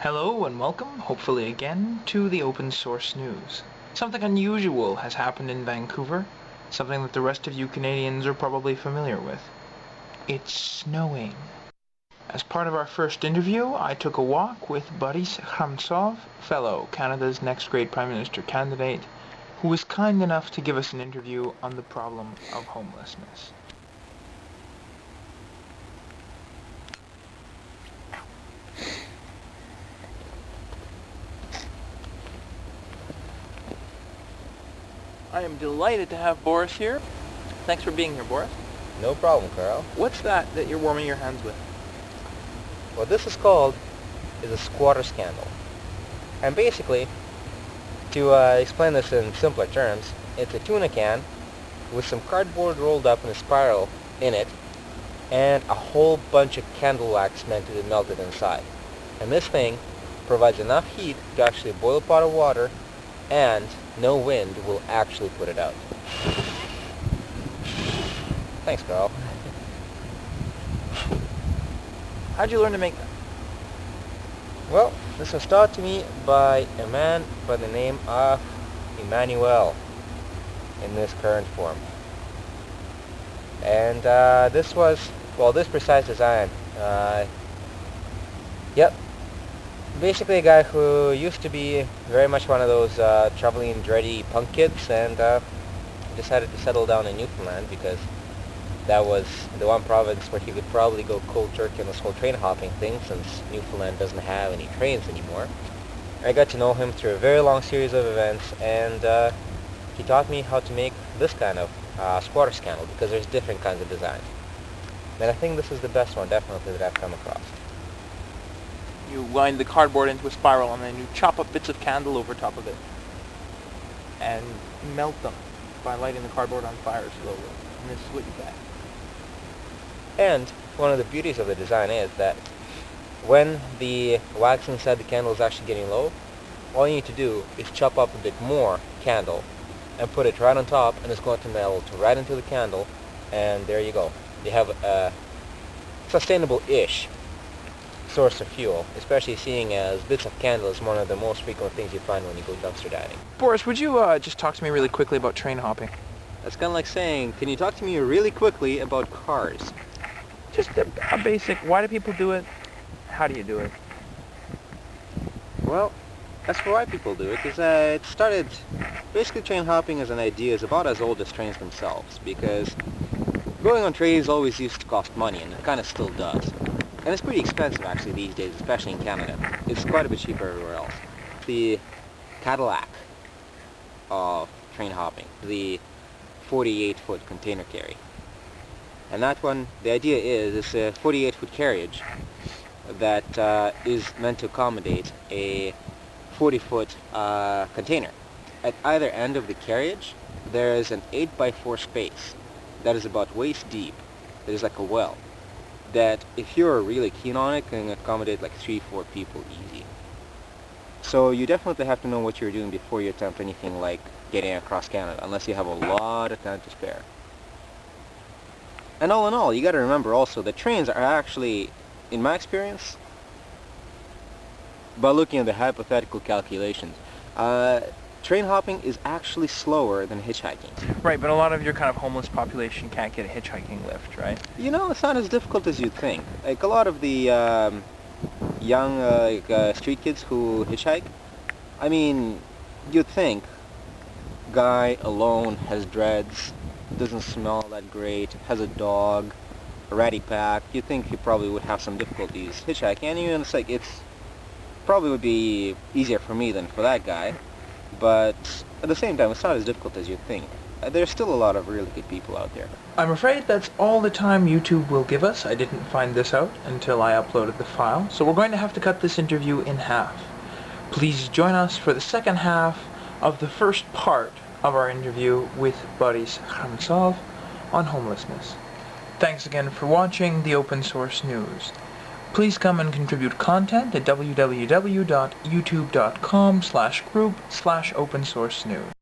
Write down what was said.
Hello and welcome, hopefully again, to the Open Source News. Something unusual has happened in Vancouver, something that the rest of you Canadians are probably familiar with. It's snowing. As part of our first interview, I took a walk with Boris Khramtsov, fellow Canada's next great Prime Minister candidate, who was kind enough to give us an interview on the problem of homelessness. I am delighted to have Boris here. Thanks for being here, Boris. No problem, Carl. What's that you're warming your hands with? What this is called is a squatter scandal. And basically, to explain this in simpler terms, it's a tuna can with some cardboard rolled up in a spiral in it and a whole bunch of candle wax meant to be melted inside. And this thing provides enough heat to actually boil a pot of water, and no wind will actually put it out. Thanks, Carl. How'd you learn to make that? Well, this was taught to me by a man by the name of Emmanuel in this current form. And this precise design, basically a guy who used to be very much one of those traveling dready punk kids, and decided to settle down in Newfoundland because that was the one province where he could probably go cold turkey on this whole train hopping thing, since Newfoundland doesn't have any trains anymore. I got to know him through a very long series of events, and he taught me how to make this kind of squatter scandal, because there's different kinds of designs. And I think this is the best one, definitely, that I've come across. You wind the cardboard into a spiral and then you chop up bits of candle over top of it and melt them by lighting the cardboard on fire slowly. And this is what you get. And one of the beauties of the design is that when the wax inside the candle is actually getting low, all you need to do is chop up a bit more candle and put it right on top, and it's going to melt right into the candle, and there you go. You have a sustainable-ish source of fuel, especially seeing as bits of candle is one of the most frequent things you find when you go dumpster diving. Boris, would you just talk to me really quickly about train hopping? That's kind of like saying, can you talk to me really quickly about cars? Just a basic, why do people do it? How do you do it? Well, as for why people do it, is it started, basically train hopping as an idea is about as old as trains themselves, because going on trains always used to cost money, and it kind of still does. And it's pretty expensive actually these days, especially in Canada. It's quite a bit cheaper everywhere else. The Cadillac of train hopping, the 48-foot container carry. And that one, the idea is, it's a 48-foot carriage that is meant to accommodate a 40-foot container. At either end of the carriage, there is an 8x4 space that is about waist deep. That is like a well, that if you're really keen on it, can accommodate like 3-4 people easy. So you definitely have to know what you're doing before you attempt anything like getting across Canada, unless you have a lot of time to spare. And all in all, you got to remember also that trains are actually, in my experience, by looking at the hypothetical calculations, train hopping is actually slower than hitchhiking. Right, but a lot of your kind of homeless population can't get a hitchhiking lift, right? You know, it's not as difficult as you'd think. Like a lot of the young street kids who hitchhike, I mean, you'd think, guy alone, has dreads, doesn't smell that great, has a dog, a ratty pack, you'd think he probably would have some difficulties hitchhiking. And even it's like, it's probably would be easier for me than for that guy. But at the same time, it's not as difficult as you think. There's still a lot of really good people out there. I'm afraid that's all the time YouTube will give us. I didn't find this out until I uploaded the file, so we're going to have to cut this interview in half. Please join us for the second half of the first part of our interview with Boris Khramtsov on homelessness. Thanks again for watching the Open Source News. Please come and contribute content at www.youtube.com/group/opensourcenews.